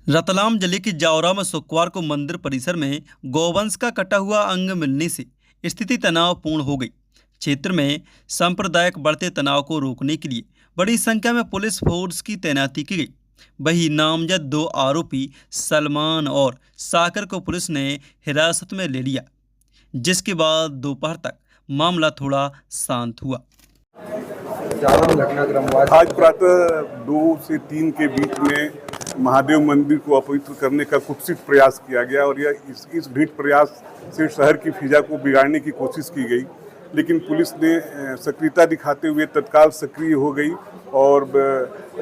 रतलाम जिले के जावरा में शुक्रवार को मंदिर परिसर में गौवंश का कटा हुआ अंग मिलने से स्थिति तनावपूर्ण हो गई। क्षेत्र में सांप्रदायिक बढ़ते तनाव को रोकने के लिए बड़ी संख्या में पुलिस फोर्स की तैनाती की गई। वही नामजद दो आरोपी सलमान और साकर को पुलिस ने हिरासत में ले लिया, जिसके बाद दोपहर तक मामला थोड़ा शांत हुआ। आज प्रातः 2 से 3 के बीच में महादेव मंदिर को अपवित्र करने का कुत्सित प्रयास किया गया और यह इस ढीठ प्रयास से शहर की फिजा को बिगाड़ने की कोशिश की गई, लेकिन पुलिस ने सक्रियता दिखाते हुए तत्काल सक्रिय हो गई और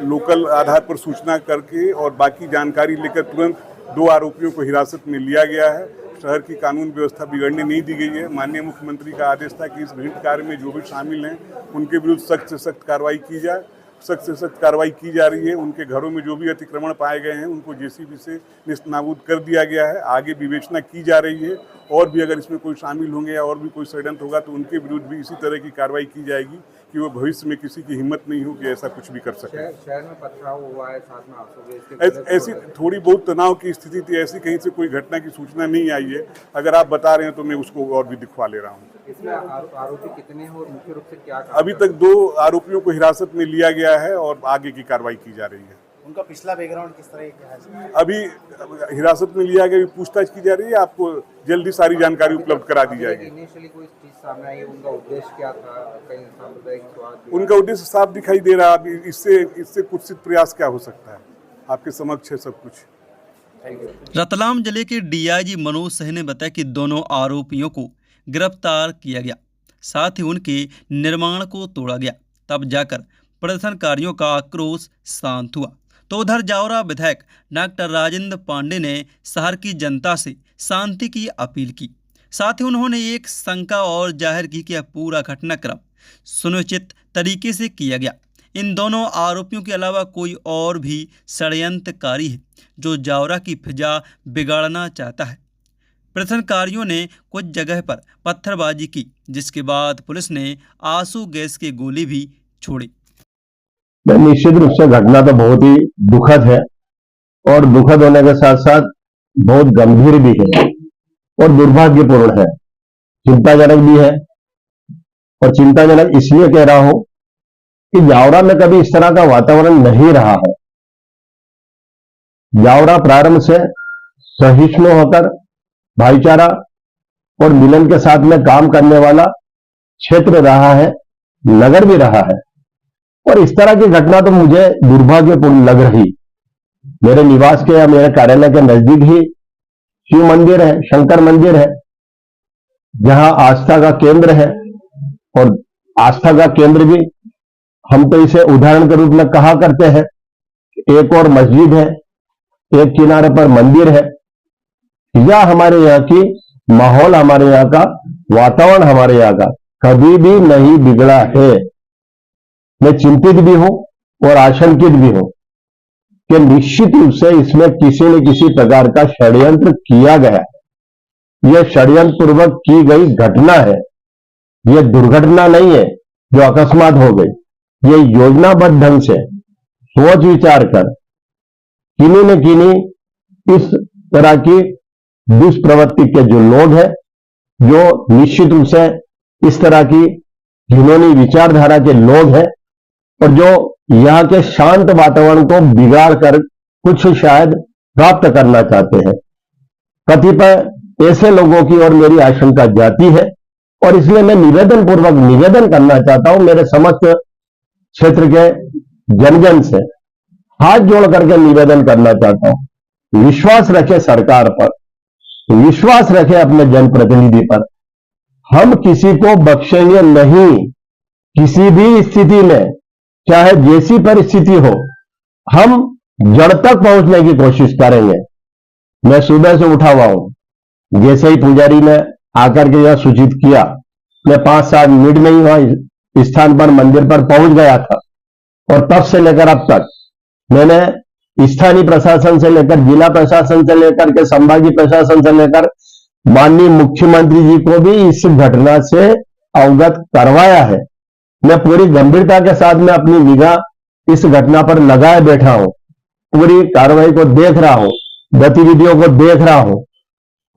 लोकल आधार पर सूचना करके और बाकी जानकारी लेकर तुरंत 2 आरोपियों को हिरासत में लिया गया है। शहर की कानून व्यवस्था बिगड़ने नहीं दी गई है। माननीय मुख्यमंत्री का आदेश था कि इस घृणित कार्य में जो भी शामिल हैं उनके विरुद्ध सख्त से सख्त कार्रवाई की जाए। सख्त से सख्त कार्रवाई की जा रही है। उनके घरों में जो भी अतिक्रमण पाए गए हैं उनको जेसीबी से निस्तनाबूद कर दिया गया है। आगे विवेचना की जा रही है और भी अगर इसमें कोई शामिल होंगे या और भी कोई षड्यंत्र होगा तो उनके विरुद्ध भी इसी तरह की कार्रवाई की जाएगी कि वो भविष्य में किसी की हिम्मत नहीं हो कि ऐसा कुछ भी कर सके। शहर में पथराव हुआ है, साथ में आंसू ऐसी थोड़ी बहुत तनाव की स्थिति थी। ऐसी कहीं से कोई घटना की सूचना नहीं आई है। अगर आप बता रहे हैं तो मैं उसको और भी दिखवा ले रहा हूँ। इसमें आरोपी कितने हैं और मुख्य रूप से क्या अभी तक 2 आरोपियों को हिरासत में लिया गया है और आगे की कार्रवाई की जा रही है। उनका पिछला बैकग्राउंड किस तरह का है? अभी हिरासत में लिया गया, पूछताछ की जा रही है। आपको जल्दी सारी जानकारी उपलब्ध करा दी जाएगी। इनिशियली कोई चीज सामने आई, उनका उद्देश्य क्या था? कहीं सांप्रदायिक स्वाद? उनका उद्देश्य साफ दिखाई दे रहा है। इससे कुत्सित प्रयास क्या हो सकता है? आपके समक्ष है सब कुछ। रतलाम जिले के डीआईजी मनोज सिंह ने बताया कि दोनों आरोपियों को गिरफ्तार किया गया, साथ ही उनके निर्माण को तोड़ा गया। तब जाकर प्रदर्शनकारियों का आक्रोश शांत हुआ। तो उधर जावरा विधायक डॉक्टर राजेंद्र पांडे ने शहर की जनता से शांति की अपील की। साथ ही उन्होंने एक शंका और जाहिर की कि यह पूरा घटनाक्रम सुनिश्चित तरीके से किया गया। इन दोनों आरोपियों के अलावा कोई और भी षड्यंत्रकारी है जो जावरा की फिजा बिगाड़ना चाहता है। प्रदर्शनकारियों ने कुछ जगह पर पत्थरबाजी की, जिसके बाद पुलिस ने आंसू गैस के गोले भी छोड़े। निश्चित रूप से घटना तो बहुत ही दुखद है और दुखद होने के साथ साथ बहुत गंभीर भी है और दुर्भाग्यपूर्ण है, चिंताजनक भी है। और चिंताजनक इसलिए कह रहा हूं कि जावरा में कभी इस तरह का वातावरण नहीं रहा है। जावरा प्रारंभ से सहिष्णु होकर भाईचारा और मिलन के साथ में काम करने वाला क्षेत्र रहा है, नगर भी रहा है। और इस तरह की घटना तो मुझे दुर्भाग्यपूर्ण लग रही। मेरे निवास के या मेरे कार्यालय के नजदीक ही शिव मंदिर है, शंकर मंदिर है, जहां आस्था का केंद्र है। और आस्था का केंद्र भी हम तो इसे उदाहरण के रूप में कहा करते हैं। एक और मस्जिद है, एक किनारे पर मंदिर है। यह हमारे यहाँ की माहौल, हमारे यहाँ का वातावरण, हमारे यहाँ का कभी भी नहीं बिगड़ा है। मैं चिंतित भी हूं और आशंकित भी हूं कि निश्चित रूप से इसमें किसी न किसी प्रकार का षड्यंत्र किया गया है। यह षड्यंत्र पूर्वक की गई घटना है। यह दुर्घटना नहीं है जो अकस्मात हो गई। यह योजनाबद्ध ढंग से सोच विचार कर किन्हीं न किन्हीं इस तरह की दुष्प्रवृत्ति के जो लोग हैं, जो निश्चित रूप से इस तरह की घिनौनी विचारधारा के लोग हैं और जो यहां के शांत वातावरण को बिगाड़ कर कुछ शायद प्राप्त करना चाहते हैं। कतिपय ऐसे लोगों की ओर मेरी आशंका जाती है और इसलिए मैं निवेदन पूर्वक निवेदन करना चाहता हूं मेरे समस्त क्षेत्र के जनजन से, हाथ जोड़ करके निवेदन करना चाहता हूं। विश्वास रखे सरकार पर, विश्वास रखे अपने जनप्रतिनिधि पर। हम किसी को बख्शेंगे नहीं। किसी भी स्थिति में, चाहे जैसी परिस्थिति हो, हम जड़ तक पहुंचने की कोशिश करेंगे। मैं सुबह से उठा हुआ हूं। जैसे ही पुजारी ने आकर के यह सूचित किया, मैं 5-7 मिनट में ही वहां स्थान पर, मंदिर पर पहुंच गया था। और तब से लेकर अब तक मैंने स्थानीय प्रशासन से लेकर, जिला प्रशासन से लेकर के संभागीय प्रशासन से लेकर माननीय मुख्यमंत्री जी को भी इस घटना से अवगत करवाया है। मैं पूरी गंभीरता के साथ में अपनी निगाह इस घटना पर लगाए बैठा हूं पूरी कार्रवाई को देख रहा हूं, गतिविधियों को देख रहा हूं,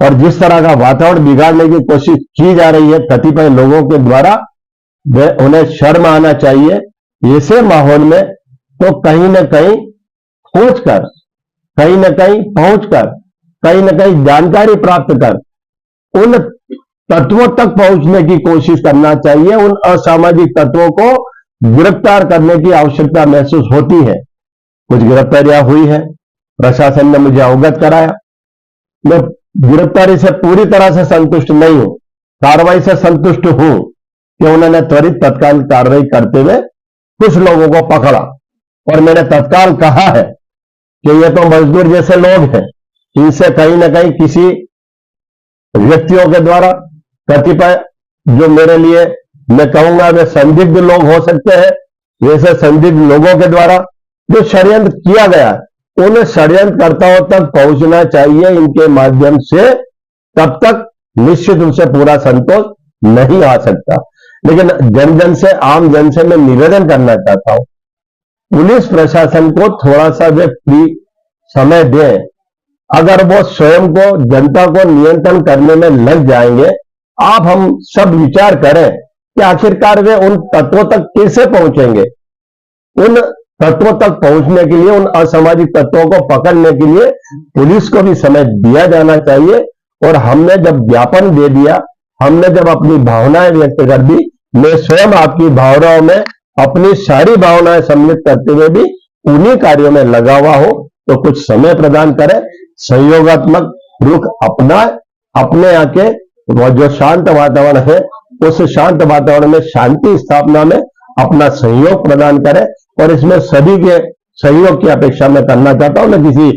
और जिस तरह का वातावरण बिगाड़ने की कोशिश की जा रही है कतिपय लोगों के द्वारा, उन्हें शर्म आना चाहिए। ऐसे माहौल में तो कहीं न कहीं खोजकर, कहीं न कहीं पहुंचकर, कहीं न कहीं जानकारी प्राप्त कर उन तत्वों तक पहुंचने की कोशिश करना चाहिए। उन असामाजिक तत्वों को गिरफ्तार करने की आवश्यकता महसूस होती है। कुछ गिरफ्तारियां हुई है, प्रशासन ने मुझे अवगत कराया। मैं गिरफ्तारी से पूरी तरह से संतुष्ट नहीं हूं, कार्रवाई से संतुष्ट हूं कि उन्होंने त्वरित तत्काल कार्रवाई करते हुए कुछ लोगों को पकड़ा, और मैंने तत्काल कहा है कि ये तो मजदूर जैसे लोग हैं, इनसे कहीं ना कहीं किसी व्यक्तियों के द्वारा कतिपय, जो मेरे लिए मैं कहूंगा वे संदिग्ध लोग हो सकते हैं, वैसे संदिग्ध लोगों के द्वारा जो षड्यंत्र किया गया है उन षड्यंत्रकर्ताओं तक पहुंचना चाहिए इनके माध्यम से। तब तक निश्चित रूप से पूरा संतोष नहीं आ सकता। लेकिन जन जन से, आम जन से मैं निवेदन करना चाहता हूं, पुलिस प्रशासन को थोड़ा सा वे फ्री समय दें। अगर वो स्वयं को, जनता को नियंत्रण करने में लग जाएंगे, आप हम सब विचार करें कि आखिरकार वे उन तत्वों तक कैसे पहुंचेंगे। उन तत्वों तक पहुंचने के लिए, उन असामाजिक तत्वों को पकड़ने के लिए पुलिस को भी समय दिया जाना चाहिए। और हमने जब ज्ञापन दे दिया, हमने जब अपनी भावनाएं व्यक्त कर दी, मैं स्वयं आपकी भावनाओं में अपनी सारी भावनाएं सम्मिलित करते हुए भी उन्हीं कार्यों में लगा हुआ हो, तो कुछ समय प्रदान करें, सहयोगात्मक रुख अपनाए, अपने यहाँ के वो जो शांत वातावरण है उस शांत वातावरण में शांति स्थापना में अपना सहयोग प्रदान करें। और इसमें सभी के सहयोग की अपेक्षा मैं करना चाहता हूं। मैं किसी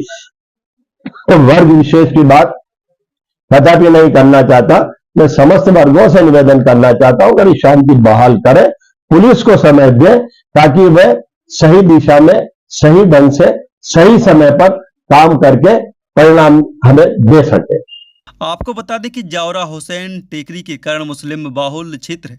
वर्ग विशेष की बात कदापि नहीं करना चाहता। मैं समस्त वर्गों से निवेदन करना चाहता हूं कि शांति बहाल करें, पुलिस को समय दें, ताकि वह सही दिशा में, सही ढंग से, सही समय पर काम करके परिणाम हमें दे सके। आपको बता दें कि जावरा हुसैन टेकरी के कारण मुस्लिम बाहुल क्षेत्र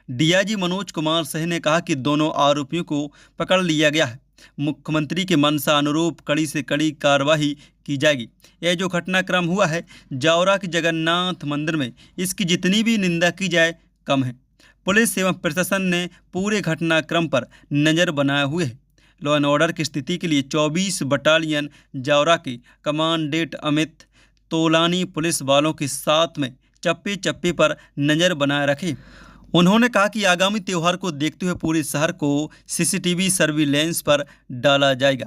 डीआईजी मनोज कुमार सिंह ने कहा कि दोनों आरोपियों को पकड़ लिया गया है। मुख्यमंत्री के मंशा अनुरूप कड़ी से कड़ी कार्रवाई की जाएगी। यह जो घटनाक्रम हुआ है जावरा के जगन्नाथ मंदिर में, इसकी जितनी भी निंदा की जाए कम है। पुलिस एवं प्रशासन ने पूरे घटनाक्रम पर नज़र बनाए हुए है। लॉ एंड ऑर्डर की स्थिति के लिए 24 बटालियन जावरा के कमांडेंट अमित तोलानी पुलिस वालों के साथ में चप्पे चप्पे पर नज़र बनाए रखे। उन्होंने कहा कि आगामी त्यौहार को देखते हुए पूरे शहर को सीसीटीवी सर्विलांस पर डाला जाएगा।